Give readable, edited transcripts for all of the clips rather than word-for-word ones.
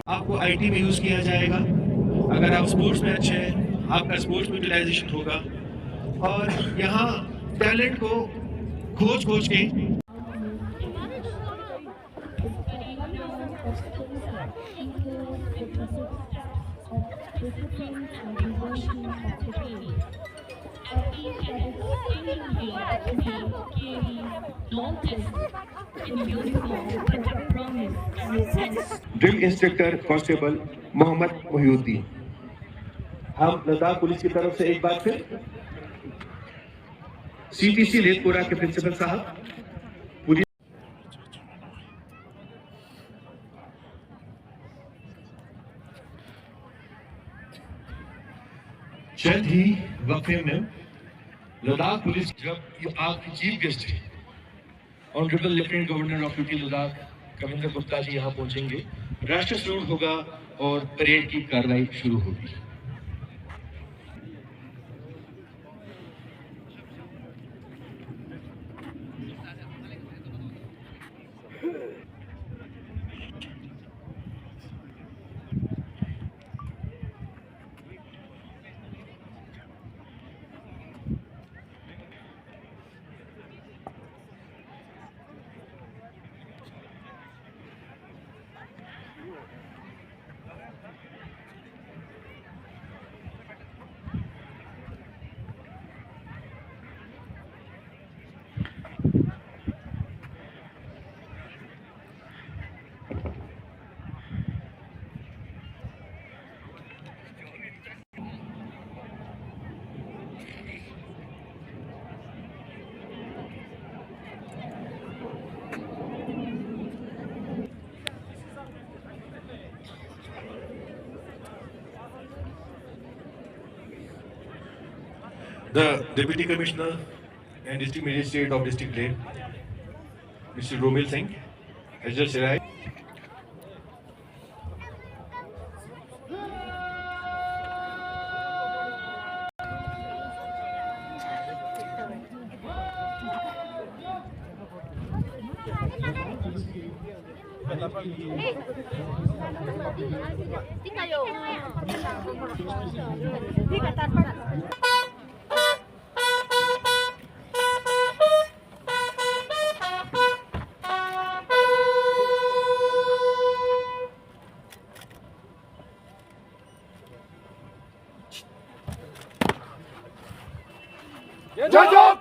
आपको आईटी में यूज किया जाएगा। अगर आप स्पोर्ट्स में अच्छे हैं, आपका स्पोर्ट्स में यूटिलाइजेशन होगा। और यहाँ टैलेंट को खोज खोज के drill instructor constable Mohammed Mohiuddin. हम लद्दाख पुलिस की तरफ से एक बार फिर सीटीसी लेथपुरा के प्रिंसिपल साहब पूरी जल्द ही वक्फे में लद्दाख पुलिस जब आपकी चीफ गेस्ट है honourable lieutenant governor of UT Ladakh Kavindra Gupta ji यहाँ पहुंचेंगे, राष्ट्र सल्यूट होगा और परेड की कार्रवाई शुरू होगी। The Deputy Commissioner and District Magistrate of District Leh, Mr. Romil Singh, has just arrived. Judge up!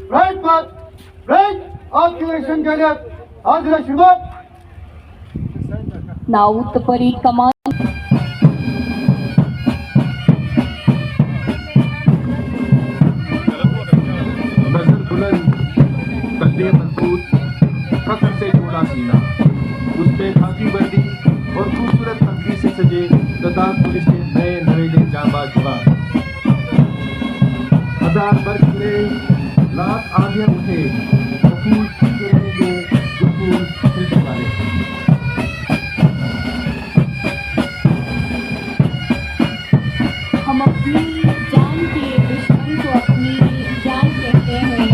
Right path, right acceleration के लिए आज शुरुआत। Now the parade command. नजर बुलंद, कंधे मजबूत, फख्र से जुड़ा सीना, उस पे खाकी वर्दी और खूबसूरत पगड़ी से सजे लद्दाख पुलिस के नए नवेले जांबाज जवान। हजार बर्फ गिरे, लाख आंधियां उठे, फूल खिलते रहेंगे जो फूल खिलने वाले। हम अपनी जान के दुश्मन को अपनी जान कहते हैं।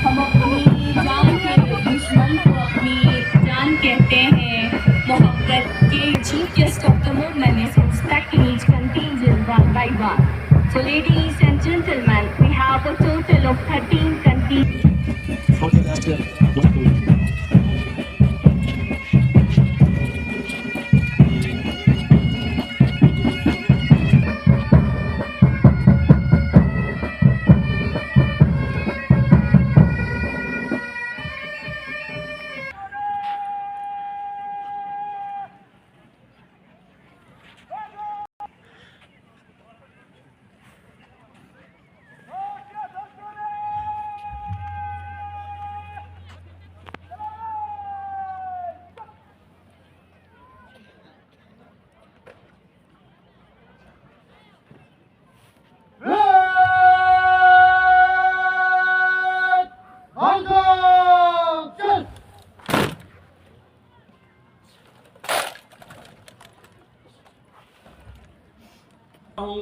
हम अपनी जान के दुश्मन को अपनी जान कहते हैं। मोहब्बत के chief guest of the movement is inspecting each contingent one by one. So ladies and gentlemen, we have a total of 13 contingents.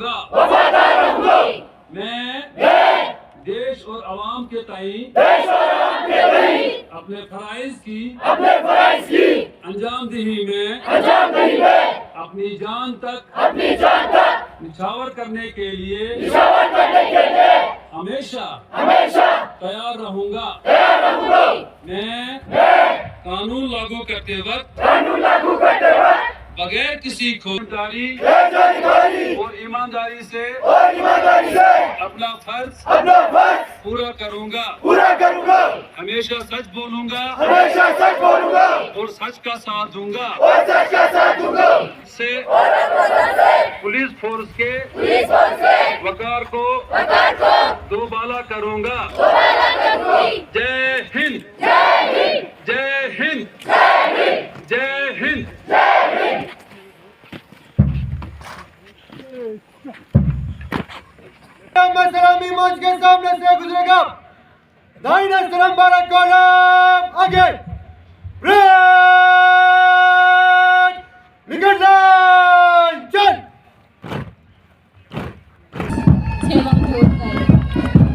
रहूंगा। मैं देश और आवाम के ताई अपने फराइज की अंजामदही में अपनी जान तक निछावर करने के लिए हमेशा तैयार रहूंगा। मैं कानून लागू करते वक्त बगैर किसी खोटारी और ईमानदारी से अपना फर्ज पूरा करूंगा। हमेशा सच बोलूंगा और सच का साथ दूंगा। से पुलिस फोर्स के वकार को दोबाला करूंगा। जय हिंद, जय हिंद, जय हिंद। सलामी मंच के सामने से गुजरेगा। दाहिना सलाम बारह कॉलम आगे। रेड विकेट लाइन चल।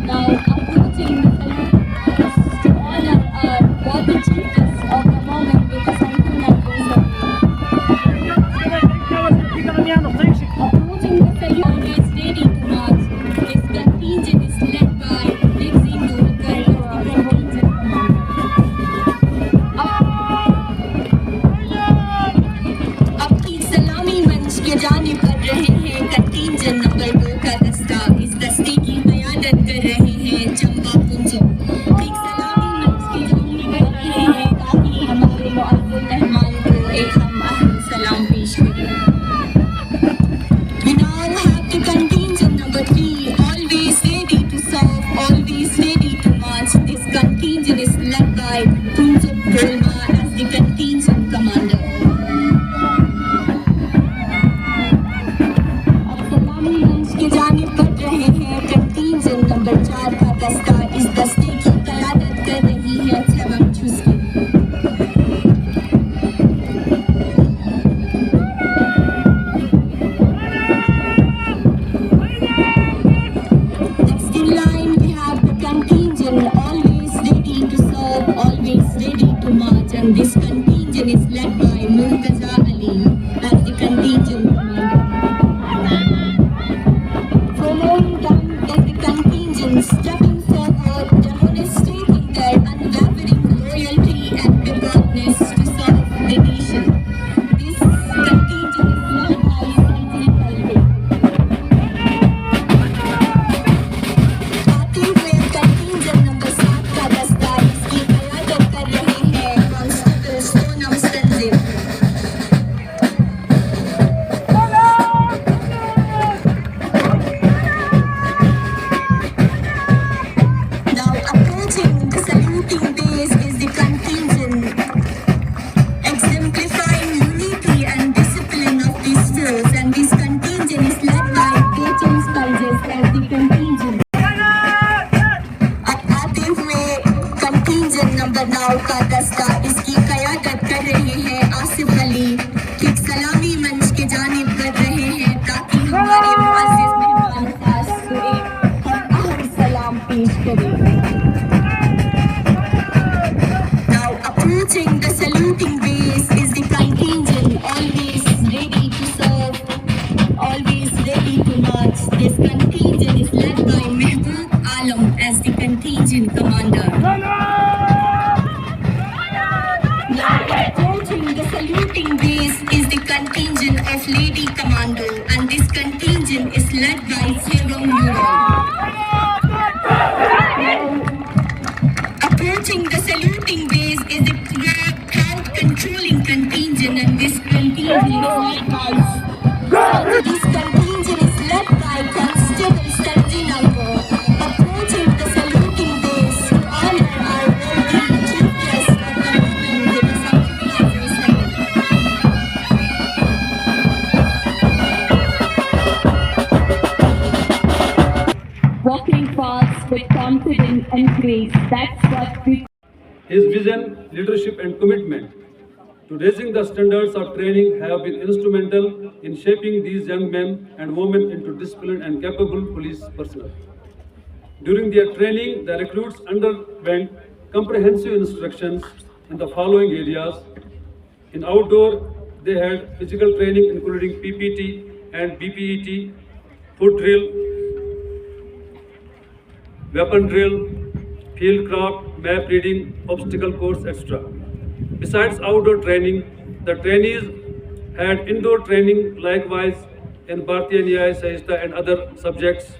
Now approaching the salute to honor our worthy chief guests of the moment with the Sanskrit approaching the salute, always ready to march. This contingent is led by Dixie Dulkar of the contingent अब की सलामी मंच के जानिब कर रहे हैं contingent number 2 का दस्ता। इस दस्ते की क़यादत कर रहे हैं चंबा पुंजो। एक सलामी मंच की जानिब कर रहे हैं ताकि हमारे मुअज़्ज़ज़ मेहमान को एक हम सलाम पेश करें। We now have the contingent number 3, always ready to serve, always ready to march. This contingent is led by Punjab Golma as the contingent commander. अब सलामी मंच की जानिब बढ़ रहे हैं कंटिंजेंट नंबर 4 का दस्ता। इस दस्ते की क़यादत कर रही है छवम चुस्की। Next in line we have the contingent always ready to serve, always ready to march, and this contingent is led by Murtaza Ali as the contingent commander. Following them is the contingent stepping forward, demonstrating their unwavering loyalty and preparedness to serve the nation. This contingent is led by Sanjay Palve. आते हुए contingent number 7 का दस्ता। इसकी क़यादत कर रहे हैं constable Sonam Sanjeev. Now approaching the saluting base is the contingent, exemplifying unity and discipline of these force, and this contingent is led by H.M. Spices as the contingent. अब आते हुए कंटिंजेंट नंबर 9 का दस्ता। इसकी क़यादत कर रहे हैं आसिफ अली। एक सलामी मंच के जानिब बढ़ रहे हैं ताकि हमारे मुअज़्ज़ज़ मेहमान खास को एक अहम सलाम पेश करें। Now approaching the saluting base is the contingent always ready to serve, always ready to march. This contingent is led by Mehboob Alam as the contingent commander. Now approaching the saluting base is the contingent of Lady Commando, and this contingent is led by Sevam Mural. Approaching the saluting base is the crowd controlling contingent, and this contingent is led by Constable Sanjay Nagar. Approaching the saluting base to honor our worthy chief guest of the moment with the Sanskrit. Walking fast with confidence and grace, that's what we His vision, leadership and commitment to raising the standards of training have been instrumental in shaping these young men and women into disciplined and capable police personnel. During their training, the recruits underwent comprehensive instructions in the following areas. In outdoor, they had physical training including PPT and BPET, foot drill, weapon drill, field craft, map reading, obstacle course, etc. Besides outdoor training, the trainees had indoor training likewise in Bharatiya Nyaya Sanhita and other subjects,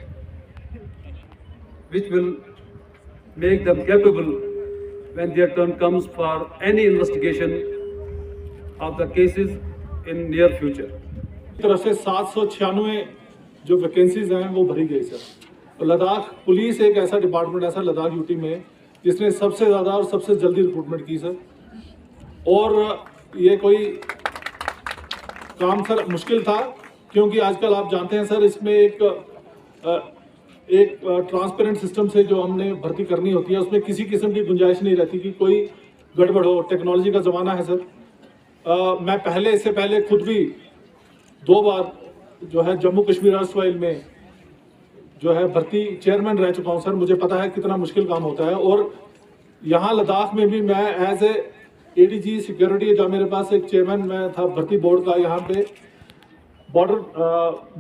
which will make them capable when their turn comes for any investigation of the cases in near future. एक तरह से 796 जो vacancies हैं वो भरी गई sir. तो Ladakh police एक ऐसा डिपार्टमेंट है सर लद्दाख यूटी में जिसने सबसे ज़्यादा और सबसे जल्दी रिक्रूटमेंट की सर। और ये कोई काम सर मुश्किल था क्योंकि आजकल आप जानते हैं सर इसमें एक ट्रांसपेरेंट सिस्टम से जो हमने भर्ती करनी होती है उसमें किसी किस्म की गुंजाइश नहीं रहती कि कोई गड़बड़ हो। टेक्नोलॉजी का ज़माना है सर। मैं इससे पहले खुद भी 2 बार जो है जम्मू कश्मीर राष्ट्र वाइल में जो है भर्ती चेयरमैन रह चुका हूँ सर। मुझे पता है कितना मुश्किल काम होता है। और यहाँ लद्दाख में भी मैं एज ए ADG सिक्योरिटी जब मेरे पास एक चेयरमैन मैं था भर्ती बोर्ड का, यहाँ पे बॉर्डर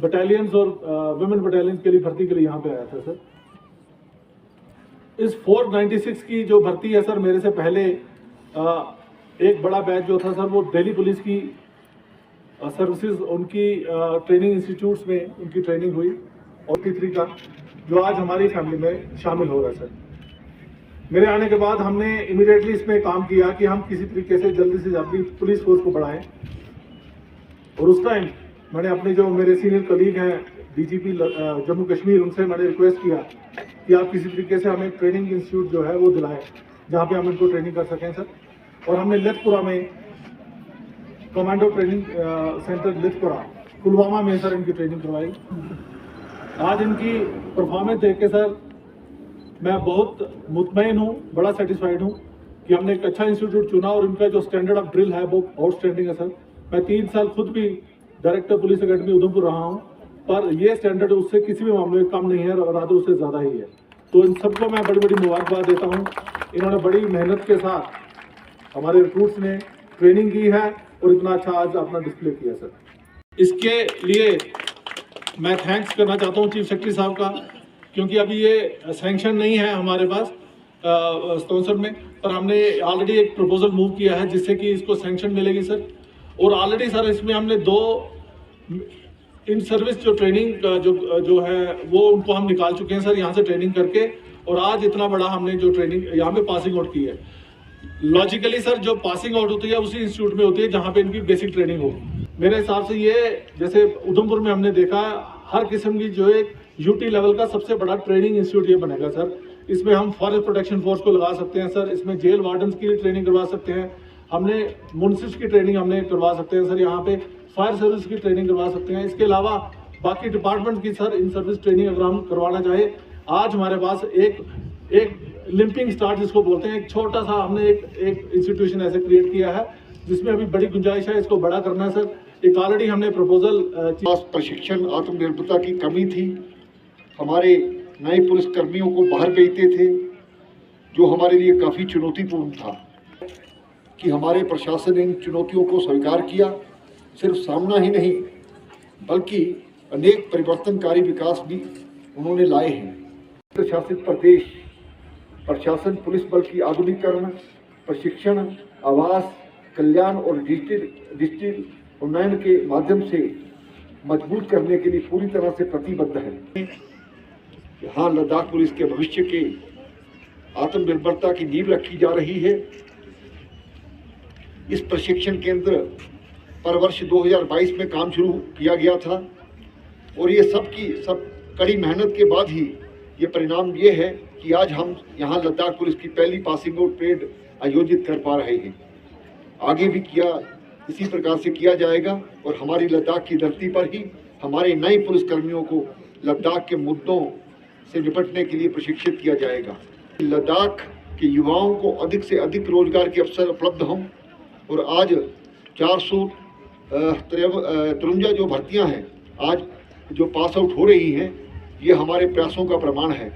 बटालियंस और वुमेन बटालियंस के लिए भर्ती के लिए यहाँ पे आया था सर। इस 496 की जो भर्ती है सर मेरे से पहले एक बड़ा बैच जो था सर वो दिल्ली पुलिस की सर्विसेज उनकी ट्रेनिंग इंस्टीट्यूट्स में उनकी ट्रेनिंग हुई और T3 का जो आज हमारी फैमिली में शामिल हो रहा है सर। मेरे आने के बाद हमने इमीडिएटली इसमें काम किया कि हम किसी तरीके से जल्दी से जल्दी पुलिस फोर्स को बढ़ाएं। और उस टाइम मैंने अपने जो मेरे सीनियर कलीग हैं DGP जम्मू कश्मीर उनसे मैंने रिक्वेस्ट किया कि आप किसी तरीके से हमें ट्रेनिंग इंस्टीट्यूट जो है वो दिलाएं जहाँ पे हम इनको ट्रेनिंग कर सकें सर। और हमने लेथपुरा में commando training centre Lethpora Pulwama में सर इनकी ट्रेनिंग करवाई। आज इनकी परफॉर्मेंस देख के सर मैं बहुत मुतमईन हूँ, बड़ा सेटिस्फाइड हूँ कि हमने एक अच्छा इंस्टीट्यूट चुना और इनका जो स्टैंडर्ड ऑफ ड्रिल है वो आउटस्टैंडिंग है सर। मैं 3 साल खुद भी डायरेक्टर पुलिस अकेडमी उधमपुर रहा हूँ पर ये स्टैंडर्ड उससे किसी भी मामले में कम नहीं है और रादर उससे ज़्यादा ही है। तो इन सबको मैं बड़ी बड़ी मुबारकबाद देता हूँ। इन्होंने बड़ी मेहनत के साथ हमारे रिक्रूट्स ने ट्रेनिंग की है और इतना अच्छा आज अपना डिस्प्ले किया सर। इसके लिए मैं थैंक्स करना चाहता हूँ चीफ सेक्रेटरी साहब का क्योंकि अभी ये सैंक्शन नहीं है हमारे पास स्पॉन्सर में, पर हमने ऑलरेडी एक प्रपोजल मूव किया है जिससे कि इसको सैंक्शन मिलेगी सर। और ऑलरेडी सर इसमें हमने 2 इन सर्विस जो ट्रेनिंग जो है वो उनको हम निकाल चुके हैं सर यहाँ से ट्रेनिंग करके। और आज इतना बड़ा हमने जो ट्रेनिंग यहाँ पे पासिंग आउट की है। लॉजिकली सर जो पासिंग आउट होती है उसी इंस्टीट्यूट में होती है जहाँ पे इनकी बेसिक ट्रेनिंग हो। मेरे हिसाब से ये जैसे उधमपुर में हमने देखा हर किस्म की जो एक यूटी लेवल का सबसे बड़ा ट्रेनिंग इंस्टीट्यूट ये बनेगा सर। इसमें हम फॉरेस्ट प्रोटेक्शन फोर्स को लगा सकते हैं सर, इसमें जेल वार्डन्स की ट्रेनिंग करवा सकते हैं, हमने मुंसिफ की ट्रेनिंग हमने करवा सकते हैं सर, यहाँ पे फायर सर्विस की ट्रेनिंग करवा सकते हैं। इसके अलावा बाकी डिपार्टमेंट की सर इन सर्विस ट्रेनिंग अगर हम करवाना चाहे आज हमारे पास एक लिंपिंग स्टार्ट जिसको बोलते हैं एक छोटा सा हमने एक इंस्टीट्यूशन ऐसे क्रिएट किया है जिसमें अभी बड़ी गुंजाइश है, इसको बड़ा करना है सर। एक ऑलरेडी हमने प्रपोजल प्रशिक्षण आत्मनिर्भरता की कमी थी। हमारे नए पुलिस कर्मियों को बाहर भेजते थे जो हमारे लिए काफ़ी चुनौतीपूर्ण था कि हमारे प्रशासन ने इन चुनौतियों को स्वीकार किया। सिर्फ सामना ही नहीं बल्कि अनेक परिवर्तनकारी विकास भी उन्होंने लाए हैं। प्रशासित प्रदेश प्रशासन पुलिस बल की आधुनिकीकरण, प्रशिक्षण, आवास, कल्याण और डिजिटल उन्नयन के माध्यम से मजबूत करने के लिए पूरी तरह से प्रतिबद्ध है। यहाँ लद्दाख पुलिस के भविष्य के आत्मनिर्भरता की नींव रखी जा रही है। इस प्रशिक्षण केंद्र पर वर्ष 2022 में काम शुरू किया गया था और ये सब कड़ी मेहनत के बाद ही ये परिणाम ये है कि आज हम यहाँ लद्दाख पुलिस की पहली पासिंग आउट परेड आयोजित कर पा रहे हैं। आगे भी इसी प्रकार से किया जाएगा और हमारी लद्दाख की धरती पर ही हमारे नए पुलिसकर्मियों को लद्दाख के मुद्दों से निपटने के लिए प्रशिक्षित किया जाएगा। लद्दाख के युवाओं को अधिक से अधिक रोजगार के अवसर उपलब्ध हों और आज 453 जो भर्तियां हैं आज जो पास आउट हो रही हैं, ये हमारे प्रयासों का प्रमाण है।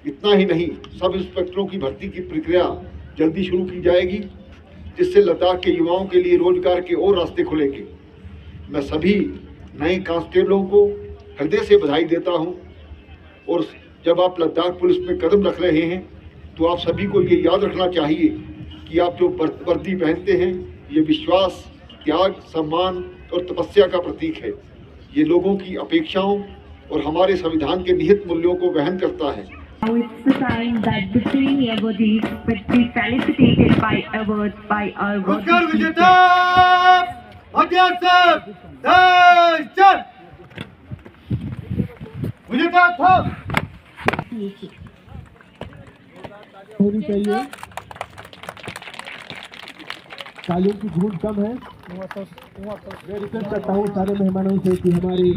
इतना ही नहीं, सब इंस्पेक्टरों की भर्ती की प्रक्रिया जल्दी शुरू की जाएगी, जिससे लद्दाख के युवाओं के लिए रोजगार के और रास्ते खुलेंगे। मैं सभी नए कांस्टेबलों को हृदय से बधाई देता हूं, और जब आप लद्दाख पुलिस में कदम रख रहे हैं तो आप सभी को ये याद रखना चाहिए कि आप जो वर्दी पहनते हैं ये विश्वास, त्याग, सम्मान और तपस्या का प्रतीक है। ये लोगों की अपेक्षाओं और हमारे संविधान के निहित मूल्यों को वहन करता है। Now it's the time that the three awardees will be felicitated by awards by our पुरस्कार विजेता अज्ञात साहब जय चंद विजेता था। होनी चाहिए, तालियों की धूम कम है। मैं रिक्वेस्ट करता हूँ सारे मेहमानों से कि हमारे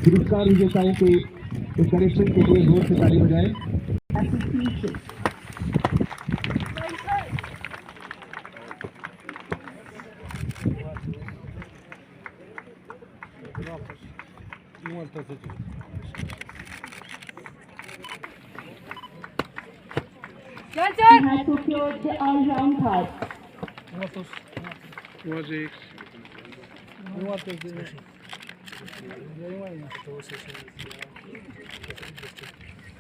पुरस्कार विजेताओं के करेक्शन के लिए जोर से ताली बजाएं। He has secured the all-round card.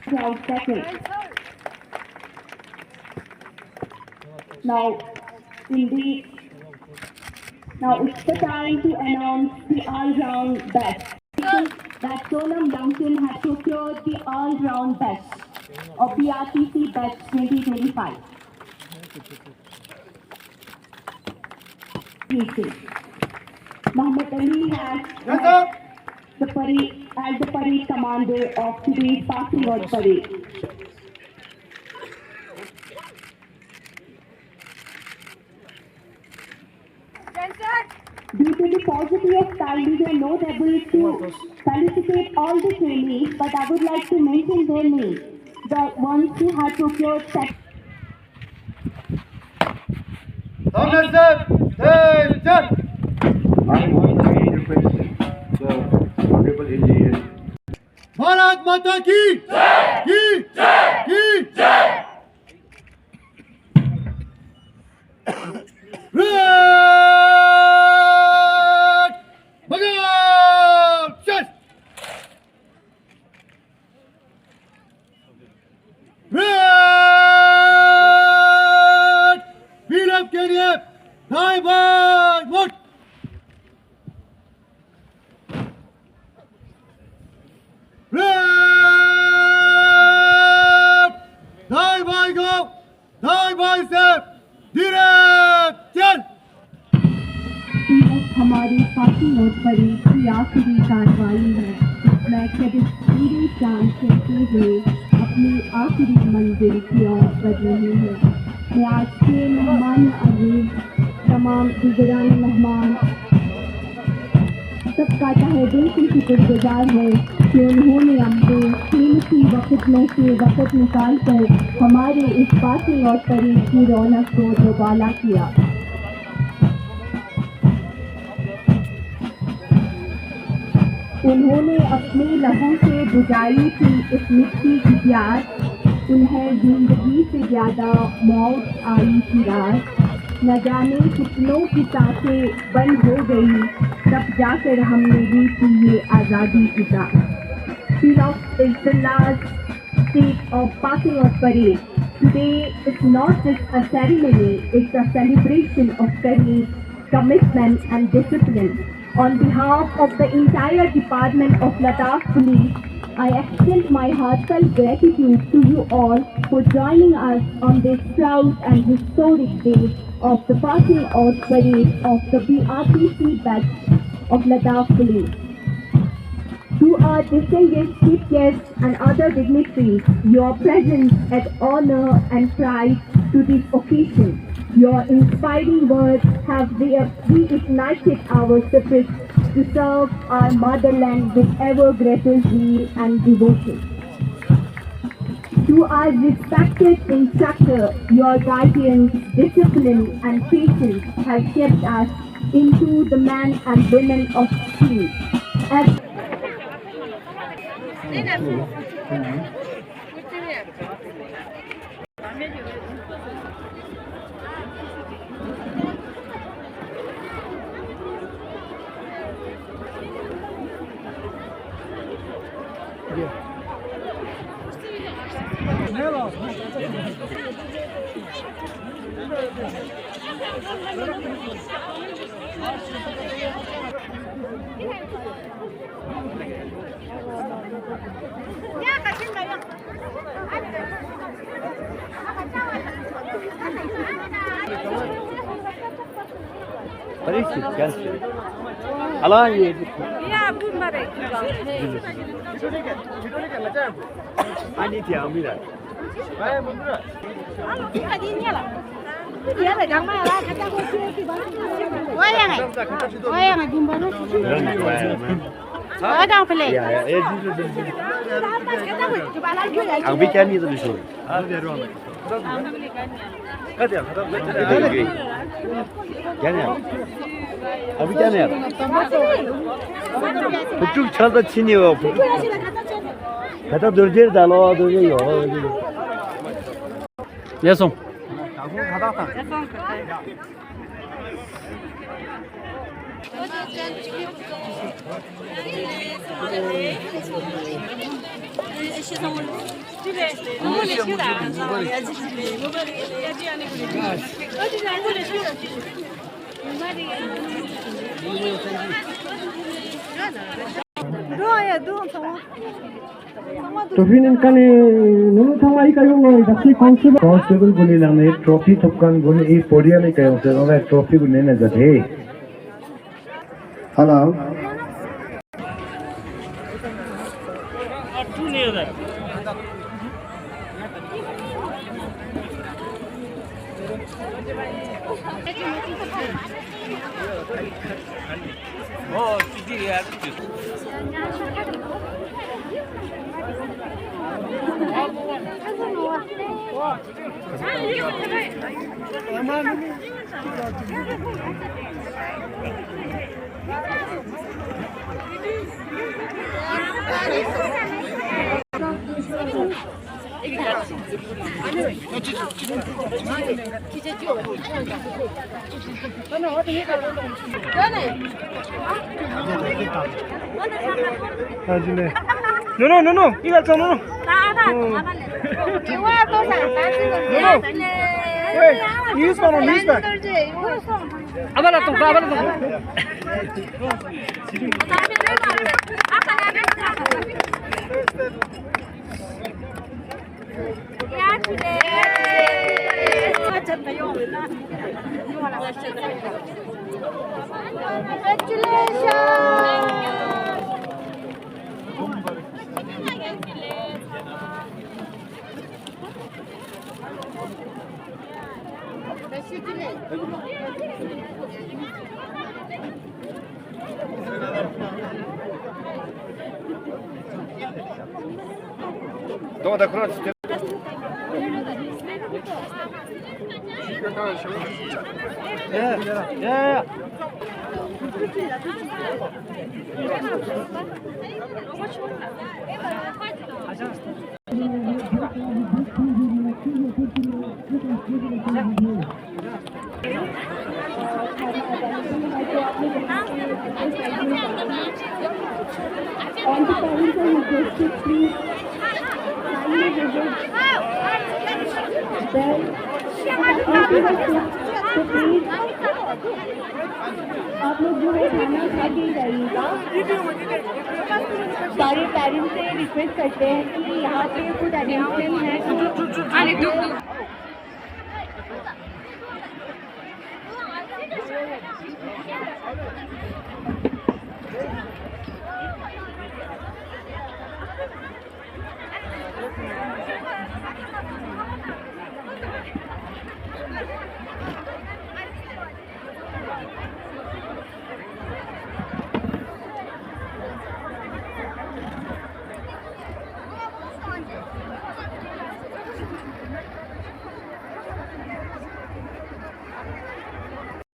Proud second. Now it's the time to announce the all-round best. That Sonam Duncan has secured the all-round best of the RTC Best 2025. Muhammad Ali has the parade commander of today's passing out parade. Due to the paucity of time, we are not able to felicitate all the trainees, but I would like to mention their names. The ones who had procured सामने से जय चंद। I want to request the honorable engineer. Bharat माता की red बगाल चल red वीरप के लिए दाएं बाएं वोट रेड दाएं बाएं गो दाएं बाएं से धीरे चल। हमारी पासिंग आउट परेड की आखिरी कार्रवाई है। मैं कैडेट पूरी जान कहते हुए अपनी आखिरी मंजिल की ओर बढ़ रही हूँ। मैं आज के मेहमान अजीज, तमाम गुजरान मेहमान सबका तहे दिल से शुक्रगुजार है कि उन्होंने अपने कीमती वक्त में से वक्त निकाल कर हमारे इस पासिंग आउट परेड की रौनक को दोबाला किया। उन्होंने अपने लहू से बुझाई थी इस मिट्टी की प्यास, उन्हें जिंदगी से ज्यादा मौत आई थी रात। न जाने कितनों की सांसें बंद हो गई, तब जाकर हमने दी थी ये आज़ादी की रात। Pilaf is the last stage of passing out parade. Today is not just a ceremony, it's a celebration of courage, commitment and discipline. On behalf of the entire Department of Ladakh Police, I extend my heartfelt gratitude to you all for joining us on this proud and historic day of the passing out parade of the BRTC batch of Ladakh Police. To our distinguished chief guests and other dignitaries, your presence adds honor and pride to this occasion. Your inspiring words have reignited our spirit to serve our motherland with ever greater zeal and devotion. To our respected instructor, your guidance, discipline and patience have shaped us into the men and women of school. As अभी क्या नहीं 북쪽 차다 치니요. 갖다 돌질 달어 돌려. 예송. Trophy kani nung thamai kayo ng dasi constable guni lang na trophy thupkan guni e podium e kayo sa na trophy guni na jathe. Hello. No, 이거 좀 no. News back. Abala to. Yeah. On the parents are requested, please kindly visit तो please आप लोग जो है खाना खा के ही जाइएगा। सारे पेरेंट्स से रिक्वेस्ट करते हैं कि यहाँ पे कुछ अरेंजमेंट है।